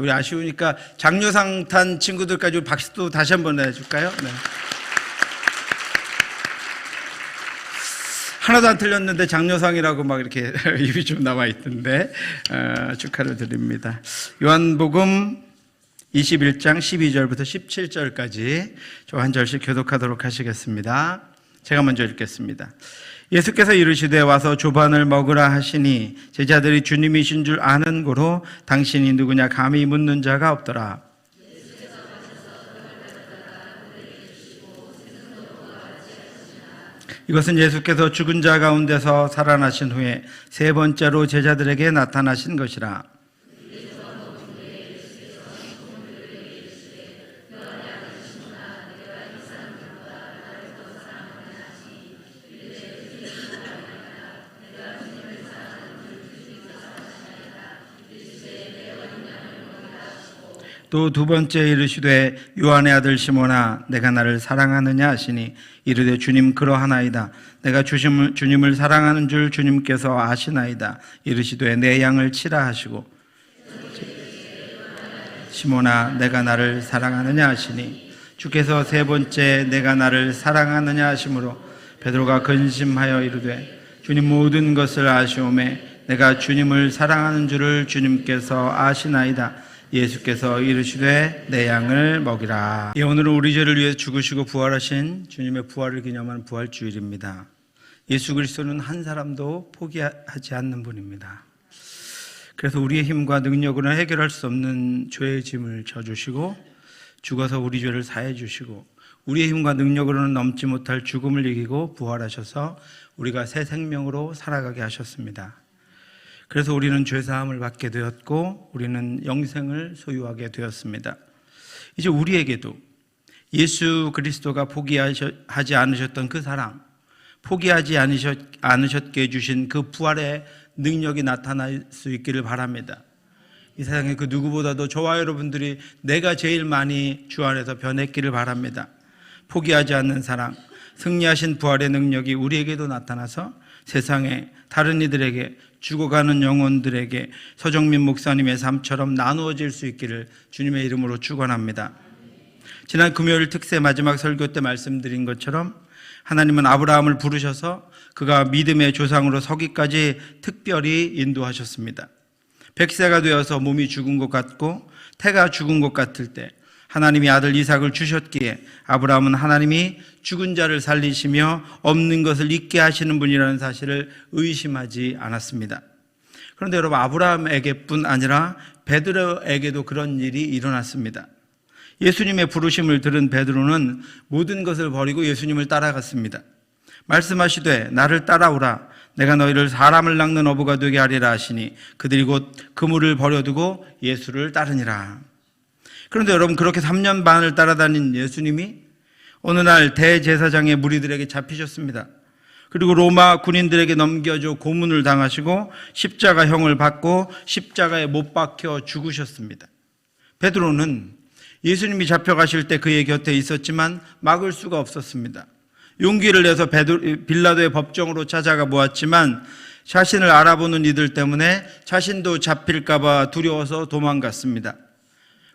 우리 아쉬우니까 장려상 탄 친구들까지 박수도 다시 한번 내줄까요? 네. 하나도 안 틀렸는데 장려상이라고 막 이렇게 입이 좀 남아 있던데 축하를 드립니다. 요한복음 21장 12절부터 17절까지 저 한 절씩 교독하도록 하시겠습니다. 제가 먼저 읽겠습니다. 예수께서 이르시되 와서 조반을 먹으라 하시니 제자들이 주님이신 줄 아는 고로 당신이 누구냐 감히 묻는 자가 없더라. 이것은 예수께서 죽은 자 가운데서 살아나신 후에 세 번째로 제자들에게 나타나신 것이라. 또 두 번째 이르시되 요한의 아들 시몬아 내가 나를 사랑하느냐 하시니 이르되 주님 그러하나이다. 내가 주님을 사랑하는 줄 주님께서 아시나이다. 이르시되 내 양을 치라 하시고 시몬아 내가 나를 사랑하느냐 하시니 주께서 세 번째 내가 나를 사랑하느냐 하시므로 베드로가 근심하여 이르되 주님 모든 것을 아시오매 내가 주님을 사랑하는 줄을 주님께서 아시나이다. 예수께서 이르시되 내 양을 먹이라. 오늘은 우리 죄를 위해 죽으시고 부활하신 주님의 부활을 기념하는 부활주일입니다. 예수 그리스도는 한 사람도 포기하지 않는 분입니다. 그래서 우리의 힘과 능력으로는 해결할 수 없는 죄의 짐을 져주시고 죽어서 우리 죄를 사해 주시고 우리의 힘과 능력으로는 넘지 못할 죽음을 이기고 부활하셔서 우리가 새 생명으로 살아가게 하셨습니다. 그래서 우리는 죄사함을 받게 되었고 우리는 영생을 소유하게 되었습니다. 이제 우리에게도 예수 그리스도가 포기하지 않으셨던 그 사랑, 포기하지 않으셨게 해주신 그 부활의 능력이 나타날 수 있기를 바랍니다. 이 세상에 그 누구보다도 저와 여러분들이 내가 제일 많이 주 안에서 변했기를 바랍니다. 포기하지 않는 사랑, 승리하신 부활의 능력이 우리에게도 나타나서 세상에 다른 이들에게 죽어가는 영혼들에게 서정민 목사님의 삶처럼 나누어질 수 있기를 주님의 이름으로 축원합니다. 지난 금요일 특세 마지막 설교 때 말씀드린 것처럼 하나님은 아브라함을 부르셔서 그가 믿음의 조상으로 서기까지 특별히 인도하셨습니다. 100세가 되어서 몸이 죽은 것 같고 태가 죽은 것 같을 때 하나님이 아들 이삭을 주셨기에 아브라함은 하나님이 죽은 자를 살리시며 없는 것을 있게 하시는 분이라는 사실을 의심하지 않았습니다. 그런데 여러분 아브라함에게뿐 아니라 베드로에게도 그런 일이 일어났습니다. 예수님의 부르심을 들은 베드로는 모든 것을 버리고 예수님을 따라갔습니다. 말씀하시되 나를 따라오라 내가 너희를 사람을 낚는 어부가 되게 하리라 하시니 그들이 곧 그물을 버려두고 예수를 따르니라. 그런데 여러분 그렇게 3년 반을 따라다닌 예수님이 어느 날 대제사장의 무리들에게 잡히셨습니다. 그리고 로마 군인들에게 넘겨져 고문을 당하시고 십자가형을 받고 십자가에 못 박혀 죽으셨습니다. 베드로는 예수님이 잡혀가실 때 그의 곁에 있었지만 막을 수가 없었습니다. 용기를 내서 빌라도의 법정으로 찾아가 보았지만 자신을 알아보는 이들 때문에 자신도 잡힐까 봐 두려워서 도망갔습니다.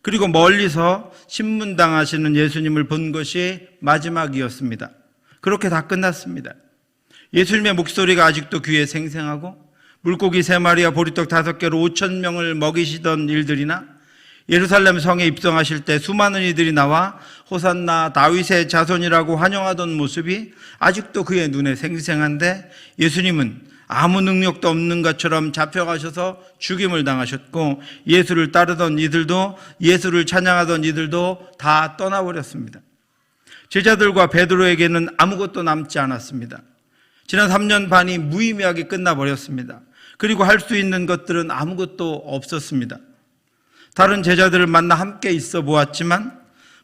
그리고 멀리서 신문당하시는 예수님을 본 것이 마지막이었습니다. 그렇게 다 끝났습니다. 예수님의 목소리가 아직도 귀에 생생하고 물고기 3마리와 보리떡 5개로 5,000명을 먹이시던 일들이나 예루살렘 성에 입성하실 때 수많은 이들이 나와 호산나 다윗의 자손이라고 환영하던 모습이 아직도 그의 눈에 생생한데 예수님은 아무 능력도 없는 것처럼 잡혀가셔서 죽임을 당하셨고 예수를 따르던 이들도 예수를 찬양하던 이들도 다 떠나버렸습니다. 제자들과 베드로에게는 아무것도 남지 않았습니다. 지난 3년 반이 무의미하게 끝나버렸습니다. 그리고 할 수 있는 것들은 아무것도 없었습니다. 다른 제자들을 만나 함께 있어 보았지만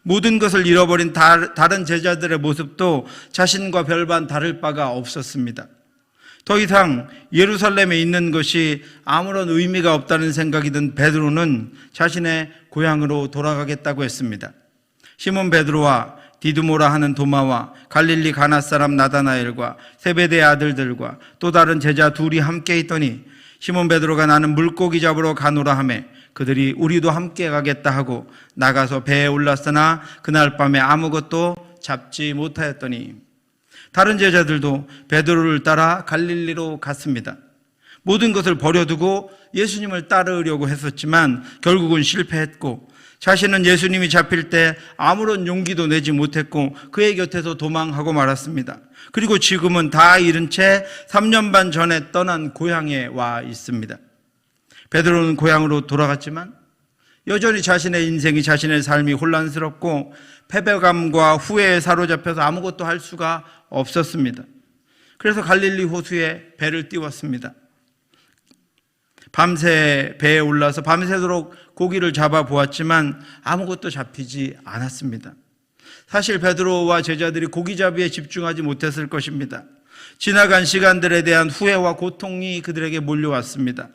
모든 것을 잃어버린 다른 제자들의 모습도 자신과 별반 다를 바가 없었습니다. 더 이상 예루살렘에 있는 것이 아무런 의미가 없다는 생각이 든 베드로는 자신의 고향으로 돌아가겠다고 했습니다. 시몬 베드로와 디두모라 하는 도마와 갈릴리 가나 사람 나다나엘과 세베대의 아들들과 또 다른 제자 둘이 함께 있더니 시몬 베드로가 나는 물고기 잡으러 가노라 하매 그들이 우리도 함께 가겠다 하고 나가서 배에 올랐으나 그날 밤에 아무것도 잡지 못하였더니 다른 제자들도 베드로를 따라 갈릴리로 갔습니다. 모든 것을 버려두고 예수님을 따르려고 했었지만 결국은 실패했고 자신은 예수님이 잡힐 때 아무런 용기도 내지 못했고 그의 곁에서 도망하고 말았습니다. 그리고 지금은 다 잃은 채 3년 반 전에 떠난 고향에 와 있습니다. 베드로는 고향으로 돌아갔지만 여전히 자신의 인생이, 자신의 삶이 혼란스럽고 패배감과 후회에 사로잡혀서 아무것도 할 수가 없었습니다. 그래서 갈릴리 호수에 배를 띄웠습니다. 밤새 배에 올라서 밤새도록 고기를 잡아 보았지만 아무것도 잡히지 않았습니다. 사실 베드로와 제자들이 고기잡이에 집중하지 못했을 것입니다. 지나간 시간들에 대한 후회와 고통이 그들에게 몰려왔습니다.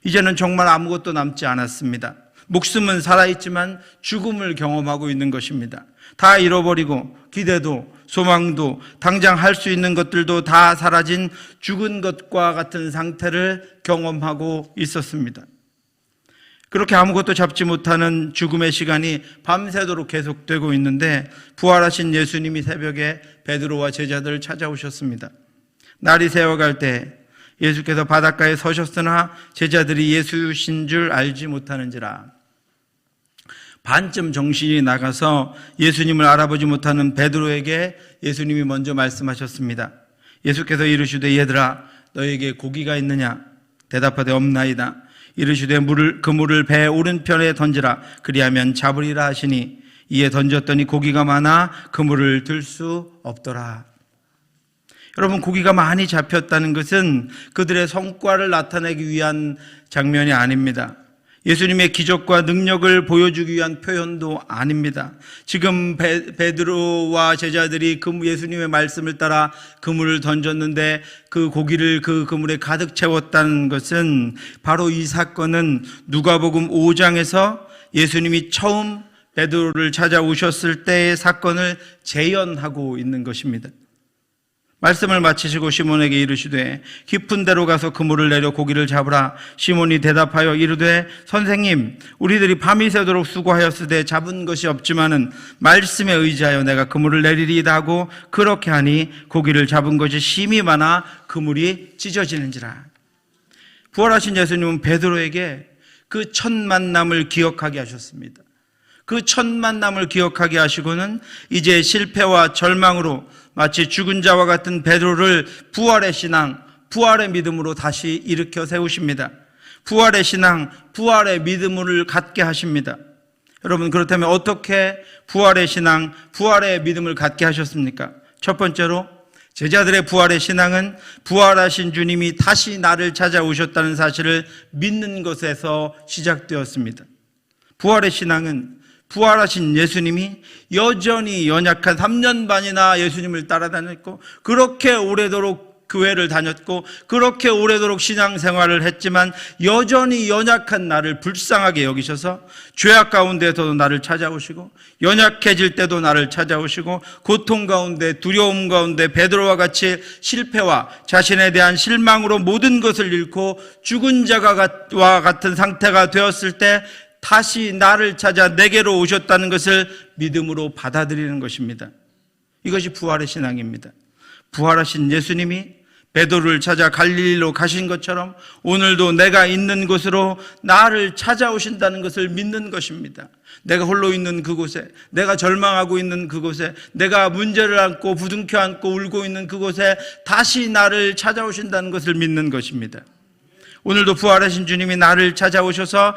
이제는 정말 아무것도 남지 않았습니다. 목숨은 살아있지만 죽음을 경험하고 있는 것입니다. 다 잃어버리고 기대도 소망도 당장 할 수 있는 것들도 다 사라진 죽은 것과 같은 상태를 경험하고 있었습니다. 그렇게 아무것도 잡지 못하는 죽음의 시간이 밤새도록 계속되고 있는데 부활하신 예수님이 새벽에 베드로와 제자들을 찾아오셨습니다. 날이 새어갈 때 예수께서 바닷가에 서셨으나 제자들이 예수신 줄 알지 못하는지라. 반쯤 정신이 나가서 예수님을 알아보지 못하는 베드로에게 예수님이 먼저 말씀하셨습니다. 예수께서 이르시되 얘들아 너에게 고기가 있느냐? 대답하되 없나이다. 이르시되 그 물을 배 오른편에 던지라. 그리하면 잡으리라 하시니 이에 던졌더니 고기가 많아 그물을 들 수 없더라. 여러분, 고기가 많이 잡혔다는 것은 그들의 성과를 나타내기 위한 장면이 아닙니다. 예수님의 기적과 능력을 보여주기 위한 표현도 아닙니다. 지금 베드로와 제자들이 예수님의 말씀을 따라 그물을 던졌는데 그 고기를 그 그물에 가득 채웠다는 것은 바로 이 사건은 누가복음 5장에서 예수님이 처음 베드로를 찾아오셨을 때의 사건을 재현하고 있는 것입니다. 말씀을 마치시고 시몬에게 이르시되 깊은 데로 가서 그물을 내려 고기를 잡으라. 시몬이 대답하여 이르되 선생님 우리들이 밤이 새도록 수고하였으되 잡은 것이 없지만은 말씀에 의지하여 내가 그물을 내리리이다 하고 그렇게 하니 고기를 잡은 것이 심히 많아 그물이 찢어지는지라. 부활하신 예수님은 베드로에게 그 첫 만남을 기억하게 하셨습니다. 그 첫 만남을 기억하게 하시고는 이제 실패와 절망으로 마치 죽은 자와 같은 베드로를 부활의 신앙, 부활의 믿음으로 다시 일으켜 세우십니다. 부활의 신앙, 부활의 믿음을 갖게 하십니다. 여러분, 그렇다면 어떻게 부활의 신앙, 부활의 믿음을 갖게 하셨습니까? 첫 번째로 제자들의 부활의 신앙은 부활하신 주님이 다시 나를 찾아오셨다는 사실을 믿는 것에서 시작되었습니다. 부활의 신앙은 부활하신 예수님이 여전히 연약한 3년 반이나 예수님을 따라다녔고 그렇게 오래도록 교회를 다녔고 그렇게 오래도록 신앙생활을 했지만 여전히 연약한 나를 불쌍하게 여기셔서 죄악 가운데서도 나를 찾아오시고 연약해질 때도 나를 찾아오시고 고통 가운데 두려움 가운데 베드로와 같이 실패와 자신에 대한 실망으로 모든 것을 잃고 죽은 자와 같은 상태가 되었을 때 다시 나를 찾아 내게로 오셨다는 것을 믿음으로 받아들이는 것입니다. 이것이 부활의 신앙입니다. 부활하신 예수님이 베드로를 찾아 갈릴리로 가신 것처럼 오늘도 내가 있는 곳으로 나를 찾아오신다는 것을 믿는 것입니다. 내가 홀로 있는 그곳에, 내가 절망하고 있는 그곳에, 내가 문제를 안고 부둥켜 안고 울고 있는 그곳에 다시 나를 찾아오신다는 것을 믿는 것입니다. 오늘도 부활하신 주님이 나를 찾아오셔서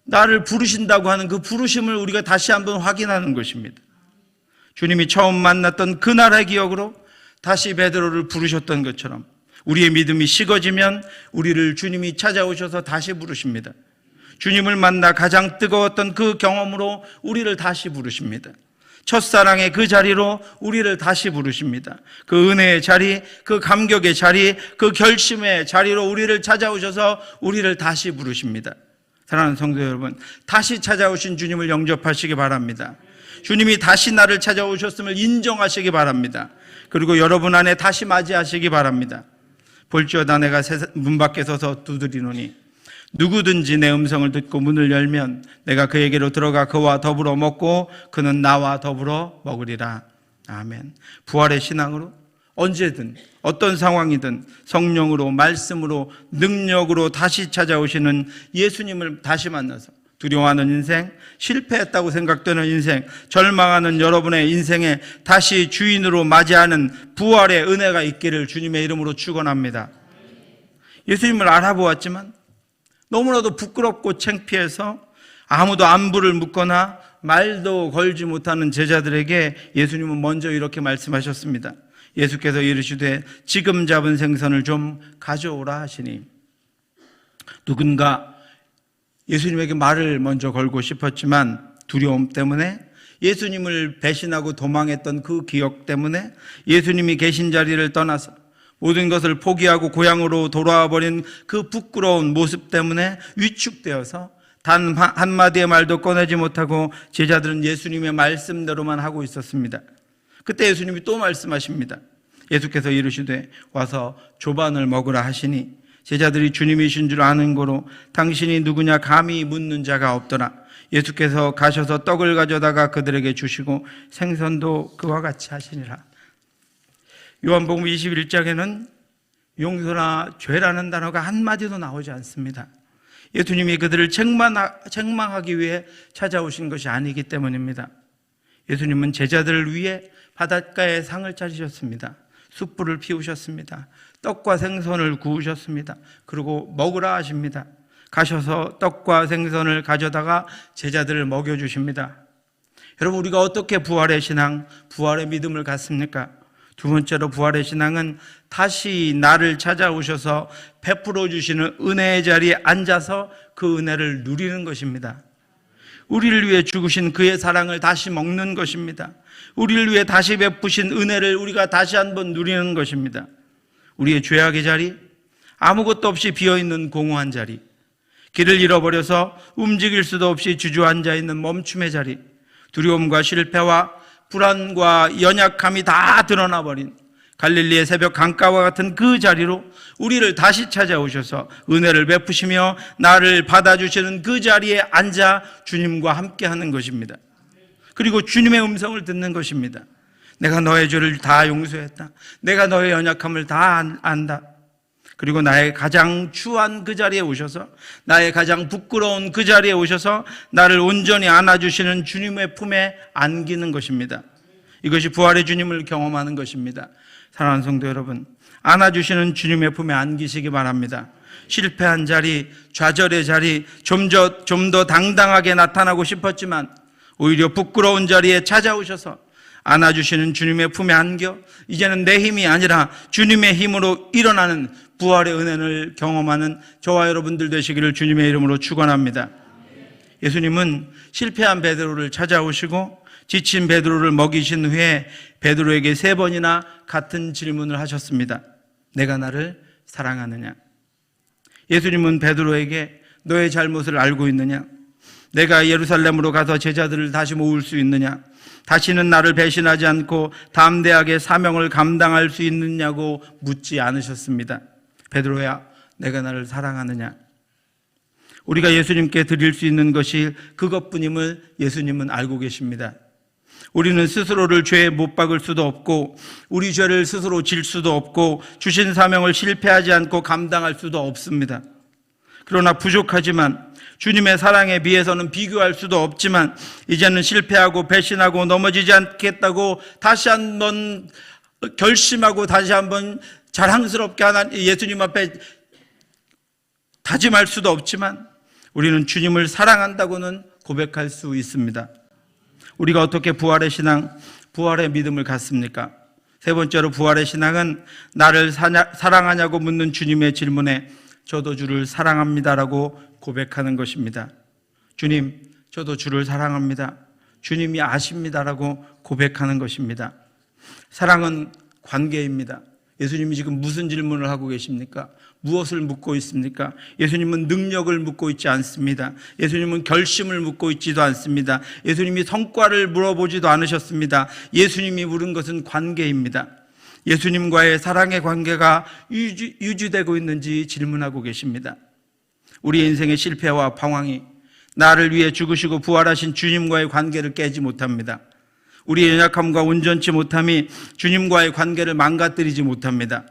나를 부르신다고 하는 그 부르심을 우리가 다시 한번 확인하는 것입니다. 주님이 처음 만났던 그날의 기억으로 다시 베드로를 부르셨던 것처럼 우리의 믿음이 식어지면 우리를 주님이 찾아오셔서 다시 부르십니다. 주님을 만나 가장 뜨거웠던 그 경험으로 우리를 다시 부르십니다. 첫사랑의 그 자리로 우리를 다시 부르십니다. 그 은혜의 자리, 그 감격의 자리, 그 결심의 자리로 우리를 찾아오셔서 우리를 다시 부르십니다. 사랑하는 성도 여러분, 다시 찾아오신 주님을 영접하시기 바랍니다. 주님이 다시 나를 찾아오셨음을 인정하시기 바랍니다. 그리고 여러분 안에 다시 맞이하시기 바랍니다. 볼지어다 내가 문 밖에 서서 두드리노니 누구든지 내 음성을 듣고 문을 열면 내가 그에게로 들어가 그와 더불어 먹고 그는 나와 더불어 먹으리라. 아멘. 부활의 신앙으로 언제든 어떤 상황이든 성령으로 말씀으로 능력으로 다시 찾아오시는 예수님을 다시 만나서 두려워하는 인생, 실패했다고 생각되는 인생, 절망하는 여러분의 인생에 다시 주인으로 맞이하는 부활의 은혜가 있기를 주님의 이름으로 축원합니다. 예수님을 알아보았지만 너무나도 부끄럽고 창피해서 아무도 안부를 묻거나 말도 걸지 못하는 제자들에게 예수님은 먼저 이렇게 말씀하셨습니다. 예수께서 이르시되 지금 잡은 생선을 좀 가져오라 하시니, 누군가 예수님에게 말을 먼저 걸고 싶었지만 두려움 때문에, 예수님을 배신하고 도망했던 그 기억 때문에, 예수님이 계신 자리를 떠나서 모든 것을 포기하고 고향으로 돌아와 버린 그 부끄러운 모습 때문에 위축되어서 단 한마디의 말도 꺼내지 못하고 제자들은 예수님의 말씀대로만 하고 있었습니다. 그때 예수님이 또 말씀하십니다. 예수께서 이르시되 와서 조반을 먹으라 하시니, 제자들이 주님이신 줄 아는 고로 당신이 누구냐 감히 묻는 자가 없더라. 예수께서 가셔서 떡을 가져다가 그들에게 주시고 생선도 그와 같이 하시니라. 요한복음 21장에는 용서나 죄라는 단어가 한마디도 나오지 않습니다. 예수님이 그들을 책망하기 위해 찾아오신 것이 아니기 때문입니다. 예수님은 제자들을 위해 바닷가에 상을 차리셨습니다. 숯불을 피우셨습니다. 떡과 생선을 구우셨습니다. 그리고 먹으라 하십니다. 가셔서 떡과 생선을 가져다가 제자들을 먹여주십니다. 여러분, 우리가 어떻게 부활의 신앙, 부활의 믿음을 갖습니까? 두 번째로 부활의 신앙은 다시 나를 찾아오셔서 베풀어 주시는 은혜의 자리에 앉아서 그 은혜를 누리는 것입니다. 우리를 위해 죽으신 그의 사랑을 다시 먹는 것입니다. 우리를 위해 다시 베푸신 은혜를 우리가 다시 한번 누리는 것입니다. 우리의 죄악의 자리, 아무것도 없이 비어있는 공허한 자리, 길을 잃어버려서 움직일 수도 없이 주저앉아 있는 멈춤의 자리, 두려움과 실패와 불안과 연약함이 다 드러나 버린 갈릴리의 새벽 강가와 같은 그 자리로 우리를 다시 찾아오셔서 은혜를 베푸시며 나를 받아주시는 그 자리에 앉아 주님과 함께하는 것입니다. 그리고 주님의 음성을 듣는 것입니다. 내가 너의 죄를 다 용서했다. 내가 너의 연약함을 다 안다. 그리고 나의 가장 추한 그 자리에 오셔서, 나의 가장 부끄러운 그 자리에 오셔서 나를 온전히 안아주시는 주님의 품에 안기는 것입니다. 이것이 부활의 주님을 경험하는 것입니다. 사랑하는 성도 여러분, 안아주시는 주님의 품에 안기시기 바랍니다. 실패한 자리, 좌절의 자리, 좀 더 당당하게 나타나고 싶었지만 오히려 부끄러운 자리에 찾아오셔서 안아주시는 주님의 품에 안겨 이제는 내 힘이 아니라 주님의 힘으로 일어나는 부활의 은혜를 경험하는 저와 여러분들 되시기를 주님의 이름으로 축원합니다. 예수님은 실패한 베드로를 찾아오시고 지친 베드로를 먹이신 후에 베드로에게 3번이나 같은 질문을 하셨습니다. 내가 나를 사랑하느냐? 예수님은 베드로에게 너의 잘못을 알고 있느냐? 내가 예루살렘으로 가서 제자들을 다시 모을 수 있느냐? 다시는 나를 배신하지 않고 담대하게 사명을 감당할 수 있느냐고 묻지 않으셨습니다. 베드로야, 내가 나를 사랑하느냐? 우리가 예수님께 드릴 수 있는 것이 그것뿐임을 예수님은 알고 계십니다. 우리는 스스로를 죄에 못 박을 수도 없고 우리 죄를 스스로 질 수도 없고 주신 사명을 실패하지 않고 감당할 수도 없습니다. 그러나 부족하지만 주님의 사랑에 비해서는 비교할 수도 없지만 이제는 실패하고 배신하고 넘어지지 않겠다고 다시 한번 결심하고 다시 한번 자랑스럽게 예수님 앞에 다짐할 수도 없지만 우리는 주님을 사랑한다고는 고백할 수 있습니다. 우리가 어떻게 부활의 신앙, 부활의 믿음을 갖습니까? 3번째로 부활의 신앙은 나를 사랑하냐고 묻는 주님의 질문에 저도 주를 사랑합니다라고 고백하는 것입니다. 주님, 저도 주를 사랑합니다. 주님이 아십니다라고 고백하는 것입니다. 사랑은 관계입니다. 예수님이 지금 무슨 질문을 하고 계십니까? 무엇을 묻고 있습니까? 예수님은 능력을 묻고 있지 않습니다. 예수님은 결심을 묻고 있지도 않습니다. 예수님이 성과를 물어보지도 않으셨습니다. 예수님이 물은 것은 관계입니다. 예수님과의 사랑의 관계가 유지되고 있는지 질문하고 계십니다. 우리 인생의 실패와 방황이 나를 위해 죽으시고 부활하신 주님과의 관계를 깨지 못합니다. 우리의 연약함과 온전치 못함이 주님과의 관계를 망가뜨리지 못합니다.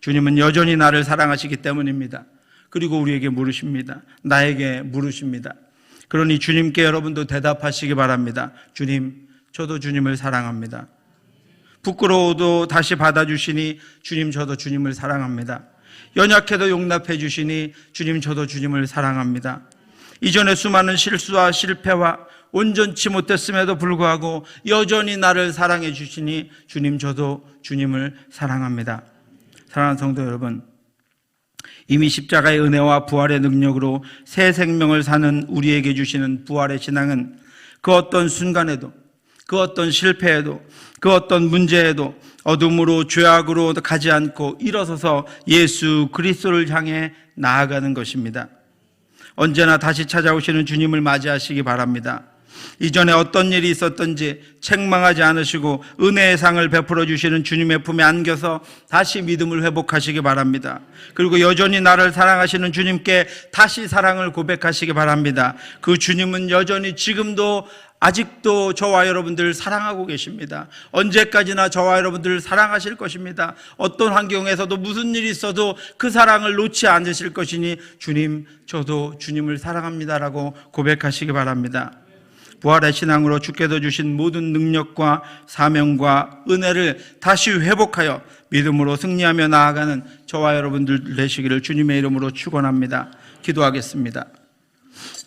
주님은 여전히 나를 사랑하시기 때문입니다. 그리고 우리에게 물으십니다. 나에게 물으십니다. 그러니 주님께 여러분도 대답하시기 바랍니다. 주님, 저도 주님을 사랑합니다. 부끄러워도 다시 받아주시니 주님, 저도 주님을 사랑합니다. 연약해도 용납해 주시니 주님, 저도 주님을 사랑합니다. 이전에 수많은 실수와 실패와 온전치 못했음에도 불구하고 여전히 나를 사랑해 주시니 주님, 저도 주님을 사랑합니다. 사랑하는 성도 여러분, 이미 십자가의 은혜와 부활의 능력으로 새 생명을 사는 우리에게 주시는 부활의 신앙은 그 어떤 순간에도, 그 어떤 실패에도, 그 어떤 문제에도 어둠으로 죄악으로 가지 않고 일어서서 예수 그리스도를 향해 나아가는 것입니다. 언제나 다시 찾아오시는 주님을 맞이하시기 바랍니다. 이전에 어떤 일이 있었든지 책망하지 않으시고 은혜의 상을 베풀어 주시는 주님의 품에 안겨서 다시 믿음을 회복하시기 바랍니다. 그리고 여전히 나를 사랑하시는 주님께 다시 사랑을 고백하시기 바랍니다. 그 주님은 여전히 지금도 아직도 저와 여러분들을 사랑하고 계십니다. 언제까지나 저와 여러분들을 사랑하실 것입니다. 어떤 환경에서도 무슨 일이 있어도 그 사랑을 놓지 않으실 것이니 주님, 저도 주님을 사랑합니다라고 고백하시기 바랍니다. 부활의 신앙으로 주께서 주신 모든 능력과 사명과 은혜를 다시 회복하여 믿음으로 승리하며 나아가는 저와 여러분들 되시기를 주님의 이름으로 축원합니다. 기도하겠습니다.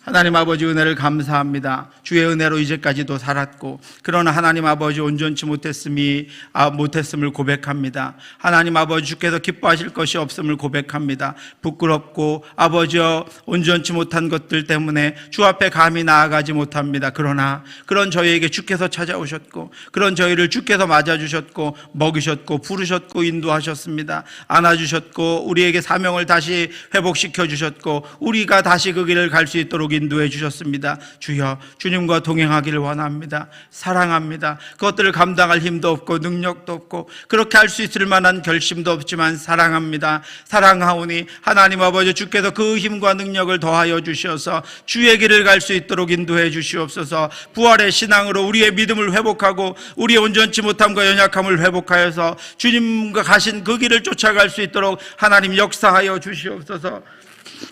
하나님 아버지, 은혜를 감사합니다. 주의 은혜로 이제까지도 살았고, 그러나 하나님 아버지 온전치 못했음을 고백합니다. 하나님 아버지, 주께서 기뻐하실 것이 없음을 고백합니다. 부끄럽고 아버지여 온전치 못한 것들 때문에 주 앞에 감히 나아가지 못합니다. 그러나 그런 저희에게 주께서 찾아오셨고, 그런 저희를 주께서 맞아주셨고, 먹이셨고, 부르셨고, 인도하셨습니다. 안아주셨고, 우리에게 사명을 다시 회복시켜 주셨고, 우리가 다시 그 길을 갈 수 있도록 인도해 주셨습니다. 주여, 주님과 동행하기를 원합니다. 사랑합니다. 그것들을 감당할 힘도 없고 능력도 없고 그렇게 할 수 있을 만한 결심도 없지만 사랑합니다. 사랑하오니 하나님 아버지, 주께서 그 힘과 능력을 더하여 주셔서 주의 길을 갈 수 있도록 인도해 주시옵소서. 부활의 신앙으로 우리의 믿음을 회복하고 우리의 온전치 못함과 연약함을 회복하여서 주님과 가신 그 길을 쫓아갈 수 있도록 하나님 역사하여 주시옵소서.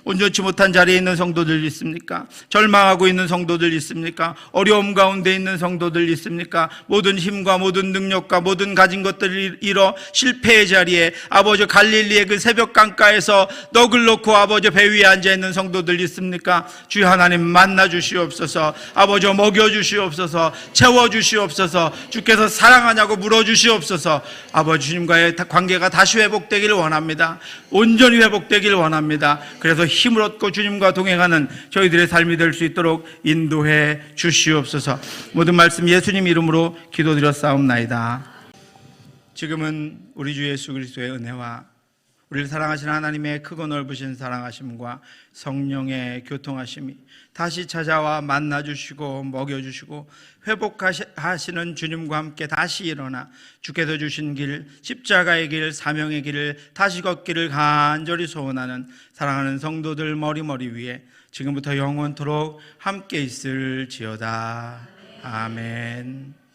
온전치 못한 자리에 있는 성도들 있습니까? 절망하고 있는 성도들 있습니까? 어려움 가운데 있는 성도들 있습니까? 모든 힘과 모든 능력과 모든 가진 것들을 잃어 실패의 자리에 아버지 갈릴리의 그 새벽 강가에서 넋을 놓고 아버지 배 위에 앉아 있는 성도들 있습니까? 주여 하나님 만나 주시옵소서. 아버지 먹여 주시옵소서. 채워 주시옵소서. 주께서 사랑하냐고 물어 주시옵소서. 아버지 주님과의 관계가 다시 회복되기를 원합니다. 온전히 회복되기를 원합니다. 그래서 힘을 얻고 주님과 동행하는 저희들의 삶이 될 수 있도록 인도해 주시옵소서. 모든 말씀 예수님 이름으로 기도드렸사옵나이다. 지금은 우리 주 예수 그리스도의 은혜와 우리를 사랑하시는 하나님의 크고 넓으신 사랑하심과 성령의 교통하심이 다시 찾아와 만나주시고 먹여주시고 회복하시는 주님과 함께 다시 일어나 주께서 주신 길, 십자가의 길, 사명의 길을 다시 걷기를 간절히 소원하는 사랑하는 성도들 머리 위에 지금부터 영원토록 함께 있을지어다. 아멘.